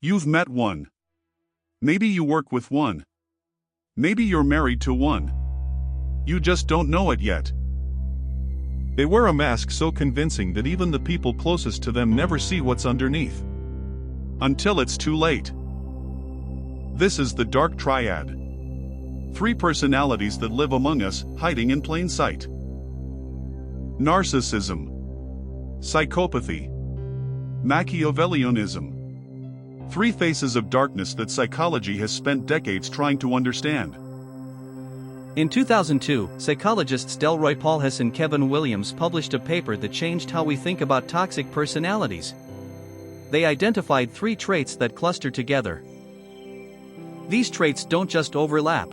You've met one. Maybe you work with one. Maybe you're married to one. You just don't know it yet. They wear a mask so convincing that even the people closest to them never see what's underneath. Until it's too late. This is the Dark Triad. 3 personalities that live among us, hiding in plain sight. Narcissism. Psychopathy. Machiavellianism. 3 faces of darkness that psychology has spent decades trying to understand. In 2002, psychologists Delroy Paulhus and Kevin Williams published a paper that changed how we think about toxic personalities. They identified 3 traits that cluster together. These traits don't just overlap.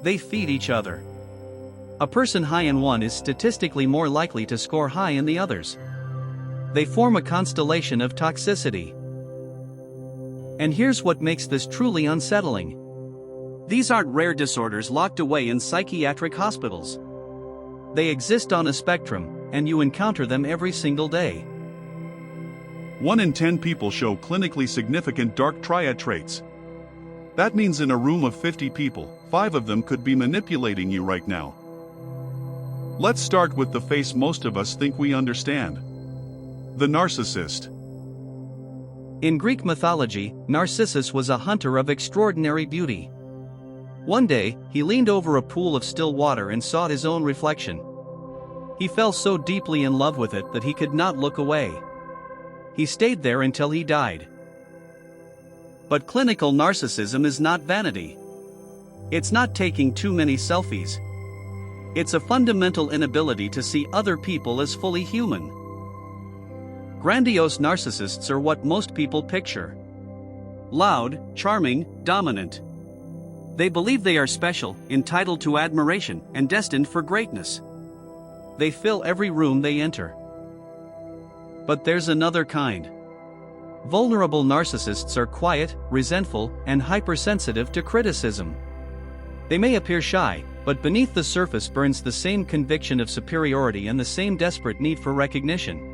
They feed each other. A person high in one is statistically more likely to score high in the others. They form a constellation of toxicity. And here's what makes this truly unsettling. These aren't rare disorders locked away in psychiatric hospitals. They exist on a spectrum, and you encounter them every single day. 1 in 10 people show clinically significant dark triad traits. That means in a room of 50 people, 5 of them could be manipulating you right now. Let's start with the face most of us think we understand. The narcissist. In Greek mythology, Narcissus was a hunter of extraordinary beauty. One day, he leaned over a pool of still water and saw his own reflection. He fell so deeply in love with it that he could not look away. He stayed there until he died. But clinical narcissism is not vanity. It's not taking too many selfies. It's a fundamental inability to see other people as fully human. Grandiose narcissists are what most people picture. Loud, charming, dominant. They believe they are special, entitled to admiration, and destined for greatness. They fill every room they enter. But there's another kind. Vulnerable narcissists are quiet, resentful, and hypersensitive to criticism. They may appear shy, but beneath the surface burns the same conviction of superiority and the same desperate need for recognition.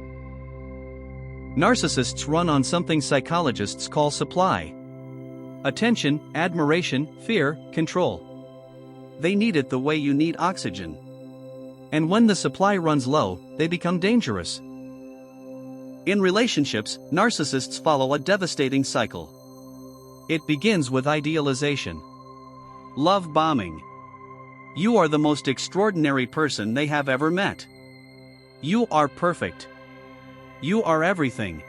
Narcissists run on something psychologists call supply. Attention, admiration, fear, control. They need it the way you need oxygen. And when the supply runs low, they become dangerous. In relationships, narcissists follow a devastating cycle. It begins with idealization. Love bombing. You are the most extraordinary person they have ever met. You are perfect. You are everything.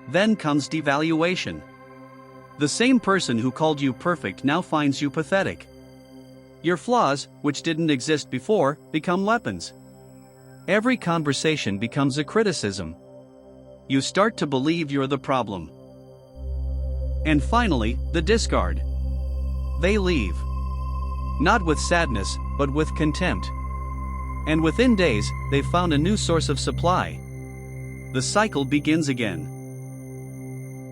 Then comes devaluation. The same person who called you perfect now finds you pathetic. Your flaws, which didn't exist before, become weapons. Every conversation becomes a criticism. You start to believe you're the problem. And finally, the discard. They leave. Not with sadness, but with contempt. And within days, they've found a new source of supply. The cycle begins again.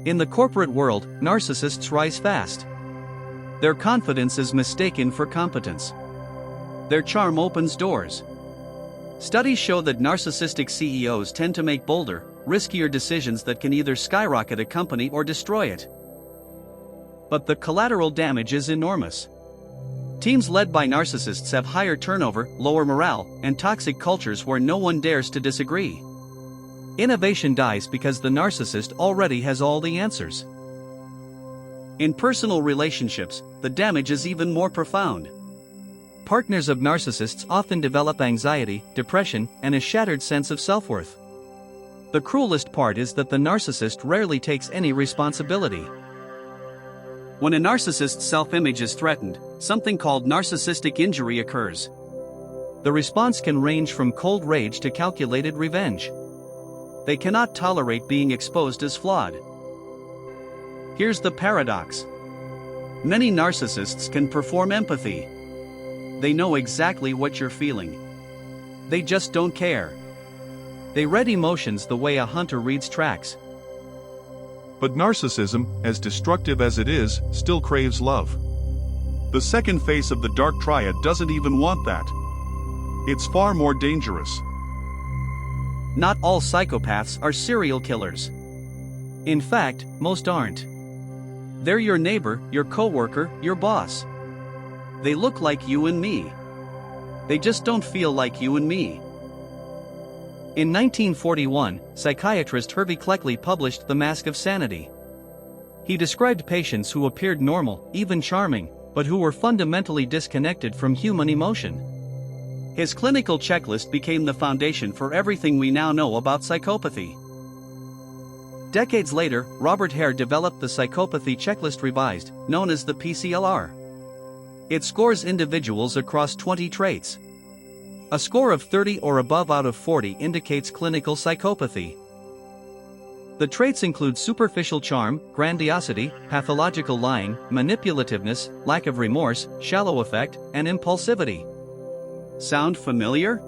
In the corporate world, narcissists rise fast. Their confidence is mistaken for competence. Their charm opens doors. Studies show that narcissistic CEOs tend to make bolder, riskier decisions that can either skyrocket a company or destroy it. But the collateral damage is enormous. Teams led by narcissists have higher turnover, lower morale, and toxic cultures where no one dares to disagree. Innovation dies because the narcissist already has all the answers. In personal relationships, the damage is even more profound. Partners of narcissists often develop anxiety, depression, and a shattered sense of self-worth. The cruelest part is that the narcissist rarely takes any responsibility. When a narcissist's self-image is threatened, something called narcissistic injury occurs. The response can range from cold rage to calculated revenge. They cannot tolerate being exposed as flawed. Here's the paradox. Many narcissists can perform empathy. They know exactly what you're feeling. They just don't care. They read emotions the way a hunter reads tracks. But narcissism, as destructive as it is, still craves love. The second face of the Dark Triad doesn't even want that. It's far more dangerous. Not all psychopaths are serial killers. In fact, most aren't. They're your neighbor, your coworker, your boss. They look like you and me. They just don't feel like you and me. In 1941, psychiatrist Hervey Cleckley published The Mask of Sanity. He described patients who appeared normal, even charming, but who were fundamentally disconnected from human emotion. His clinical checklist became the foundation for everything we now know about psychopathy. Decades later, Robert Hare developed the Psychopathy Checklist Revised, known as the PCL-R. It scores individuals across 20 traits. A score of 30 or above out of 40 indicates clinical psychopathy. The traits include superficial charm, grandiosity, pathological lying, manipulativeness, lack of remorse, shallow affect, and impulsivity. Sound familiar?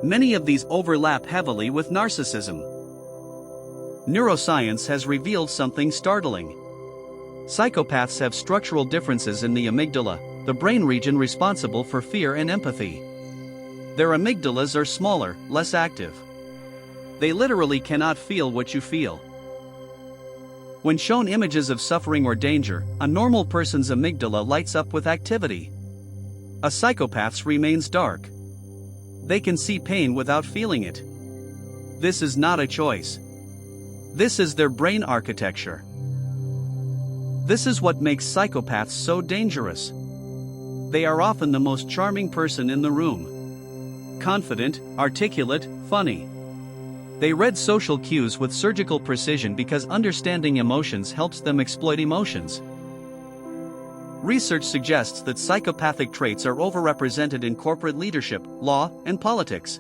Many of these overlap heavily with narcissism. Neuroscience has revealed something startling. Psychopaths have structural differences in the amygdala, the brain region responsible for fear and empathy. Their amygdalas are smaller, less active. They literally cannot feel what you feel. When shown images of suffering or danger, a normal person's amygdala lights up with activity. A psychopath's remains dark. They can see pain without feeling it. This is not a choice. This is their brain architecture. This is what makes psychopaths so dangerous. They are often the most charming person in the room. Confident, articulate, funny. They read social cues with surgical precision because understanding emotions helps them exploit emotions. Research suggests that psychopathic traits are overrepresented in corporate leadership, law, and politics.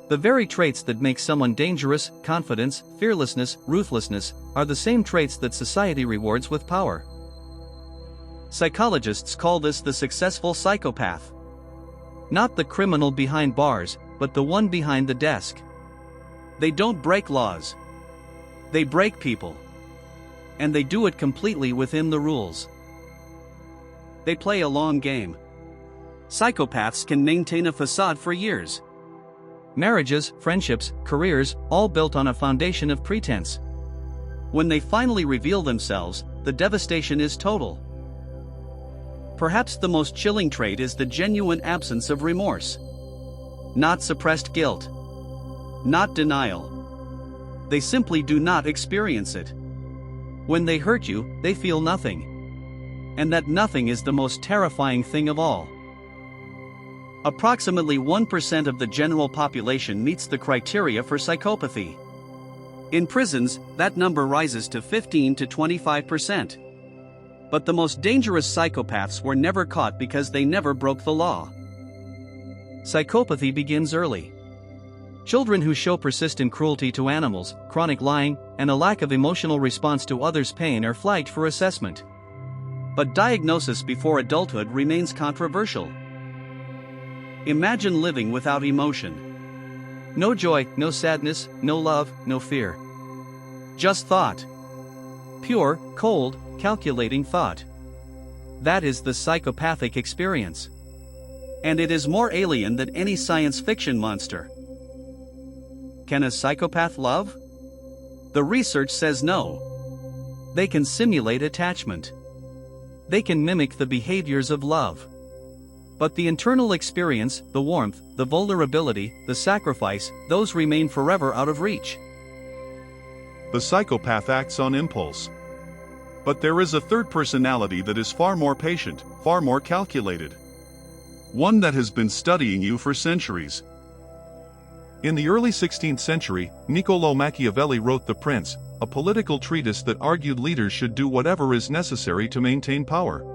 The very traits that make someone dangerous, confidence, fearlessness, ruthlessness, are the same traits that society rewards with power. Psychologists call this the successful psychopath. Not the criminal behind bars, but the one behind the desk. They don't break laws. They break people. And they do it completely within the rules. They play a long game. Psychopaths can maintain a facade for years. Marriages, friendships, careers, all built on a foundation of pretense. When they finally reveal themselves, the devastation is total. Perhaps the most chilling trait is the genuine absence of remorse. Not suppressed guilt. Not denial. They simply do not experience it. When they hurt you, they feel nothing. And that nothing is the most terrifying thing of all. Approximately 1% of the general population meets the criteria for psychopathy. In prisons, that number rises to 15 to 25%. But the most dangerous psychopaths were never caught because they never broke the law. Psychopathy begins early. Children who show persistent cruelty to animals, chronic lying, and a lack of emotional response to others' pain are flagged for assessment. But diagnosis before adulthood remains controversial. Imagine living without emotion. No joy, no sadness, no love, no fear. Just thought. Pure, cold, calculating thought. That is the psychopathic experience. And it is more alien than any science fiction monster. Can a psychopath love? The research says no. They can simulate attachment. They can mimic the behaviors of love. But the internal experience, the warmth, the vulnerability, the sacrifice, those remain forever out of reach. The psychopath acts on impulse. But there is a third personality that is far more patient, far more calculated. One that has been studying you for centuries. In the early 16th century, Niccolò Machiavelli wrote The Prince, a political treatise that argued leaders should do whatever is necessary to maintain power.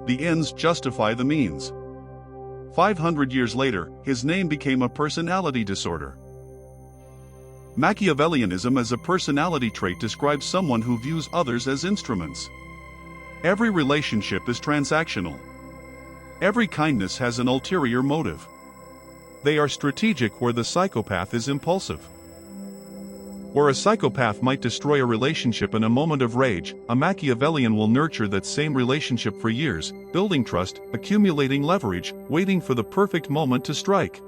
The ends justify the means. 500 years later, his name became a personality disorder. Machiavellianism as a personality trait describes someone who views others as instruments. Every relationship is transactional. Every kindness has an ulterior motive. They are strategic where the psychopath is impulsive. Where a psychopath might destroy a relationship in a moment of rage, a Machiavellian will nurture that same relationship for years, building trust, accumulating leverage, waiting for the perfect moment to strike.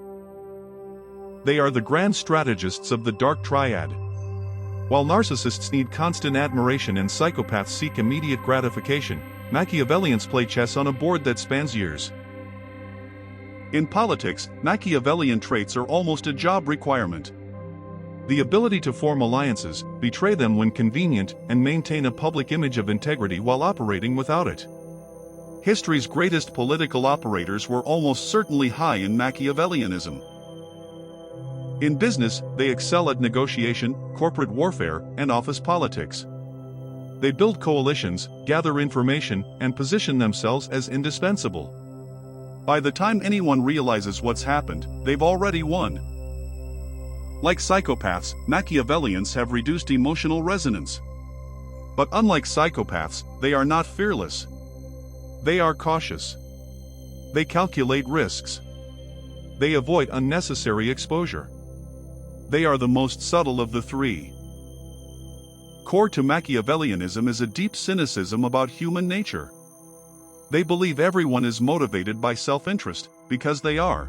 They are the grand strategists of the Dark Triad. While narcissists need constant admiration and psychopaths seek immediate gratification, Machiavellians play chess on a board that spans years. In politics, Machiavellian traits are almost a job requirement. The ability to form alliances, betray them when convenient, and maintain a public image of integrity while operating without it. History's greatest political operators were almost certainly high in Machiavellianism. In business, they excel at negotiation, corporate warfare, and office politics. They build coalitions, gather information, and position themselves as indispensable. By the time anyone realizes what's happened, they've already won. Like psychopaths, Machiavellians have reduced emotional resonance. But unlike psychopaths, they are not fearless. They are cautious. They calculate risks. They avoid unnecessary exposure. They are the most subtle of the three. Core to Machiavellianism is a deep cynicism about human nature. They believe everyone is motivated by self-interest, because they are.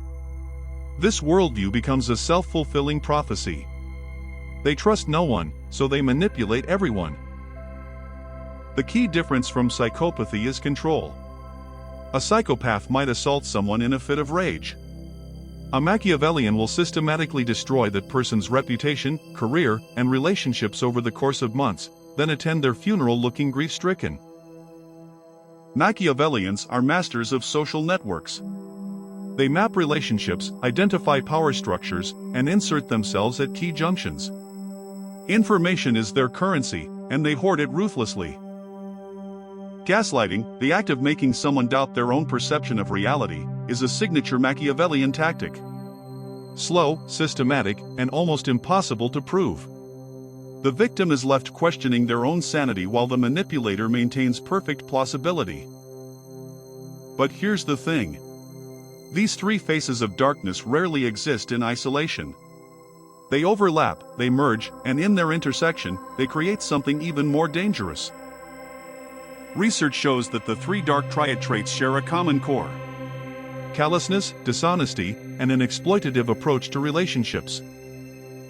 This worldview becomes a self-fulfilling prophecy. They trust no one, so they manipulate everyone. The key difference from psychopathy is control. A psychopath might assault someone in a fit of rage. A Machiavellian will systematically destroy that person's reputation, career, and relationships over the course of months, then attend their funeral looking grief-stricken. Machiavellians are masters of social networks. They map relationships, identify power structures, and insert themselves at key junctions. Information is their currency, and they hoard it ruthlessly. Gaslighting, the act of making someone doubt their own perception of reality, is a signature Machiavellian tactic. Slow, systematic, and almost impossible to prove. The victim is left questioning their own sanity while the manipulator maintains perfect plausibility. But here's the thing. These three faces of darkness rarely exist in isolation. They overlap, they merge, and in their intersection, they create something even more dangerous. Research shows that the three Dark Triad traits share a common core: callousness, dishonesty, and an exploitative approach to relationships.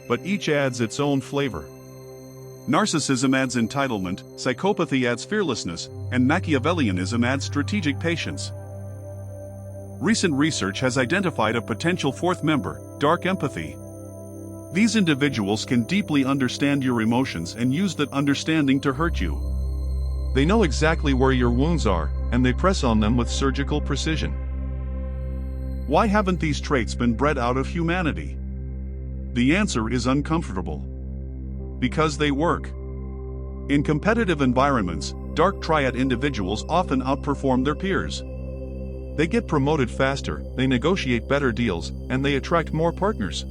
But each adds its own flavor. Narcissism adds entitlement, psychopathy adds fearlessness, and Machiavellianism adds strategic patience. Recent research has identified a potential fourth member, dark empathy. These individuals can deeply understand your emotions and use that understanding to hurt you. They know exactly where your wounds are, and they press on them with surgical precision. Why haven't these traits been bred out of humanity? The answer is uncomfortable. Because they work. In competitive environments, Dark Triad individuals often outperform their peers. They get promoted faster, they negotiate better deals, and they attract more partners.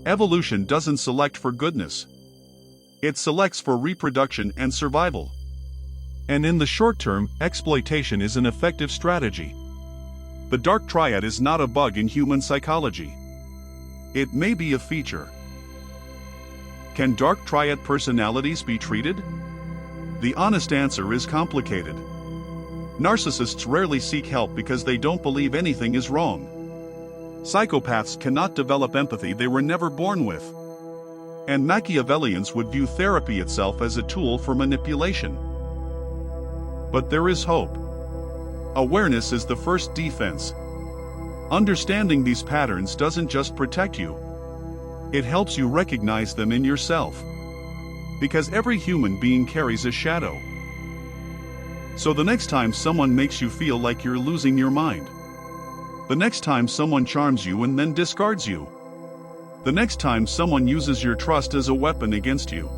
Evolution doesn't select for goodness. It selects for reproduction and survival. And in the short term, exploitation is an effective strategy. The Dark Triad is not a bug in human psychology. It may be a feature. Can Dark Triad personalities be treated? The honest answer is complicated. Narcissists rarely seek help because they don't believe anything is wrong. Psychopaths cannot develop empathy they were never born with. And Machiavellians would view therapy itself as a tool for manipulation. But there is hope. Awareness is the first defense. Understanding these patterns doesn't just protect you. It helps you recognize them in yourself. Because every human being carries a shadow. So the next time someone makes you feel like you're losing your mind. The next time someone charms you and then discards you. The next time someone uses your trust as a weapon against you.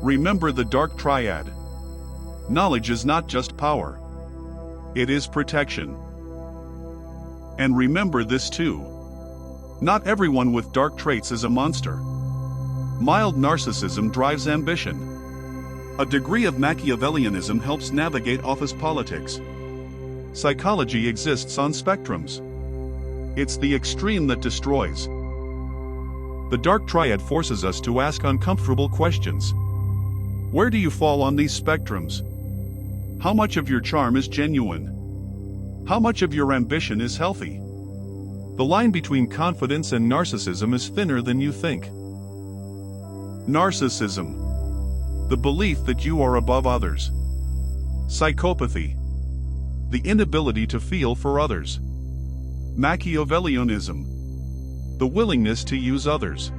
Remember the Dark Triad. Knowledge is not just power. It is protection. And remember this too. Not everyone with dark traits is a monster. Mild narcissism drives ambition. A degree of Machiavellianism helps navigate office politics. Psychology exists on spectrums. It's the extreme that destroys. The Dark Triad forces us to ask uncomfortable questions. Where do you fall on these spectrums? How much of your charm is genuine? How much of your ambition is healthy? The line between confidence and narcissism is thinner than you think. Narcissism. The belief that you are above others. Psychopathy. The inability to feel for others. Machiavellianism. The willingness to use others.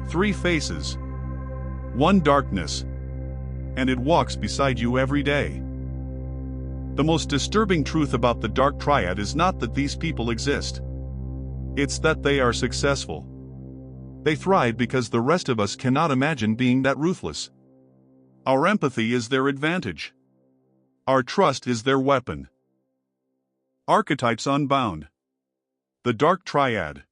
3 faces. 1 darkness. And it walks beside you every day. The most disturbing truth about the Dark Triad is not that these people exist. It's that they are successful. They thrive because the rest of us cannot imagine being that ruthless. Our empathy is their advantage. Our trust is their weapon. Archetypes unbound. The Dark Triad.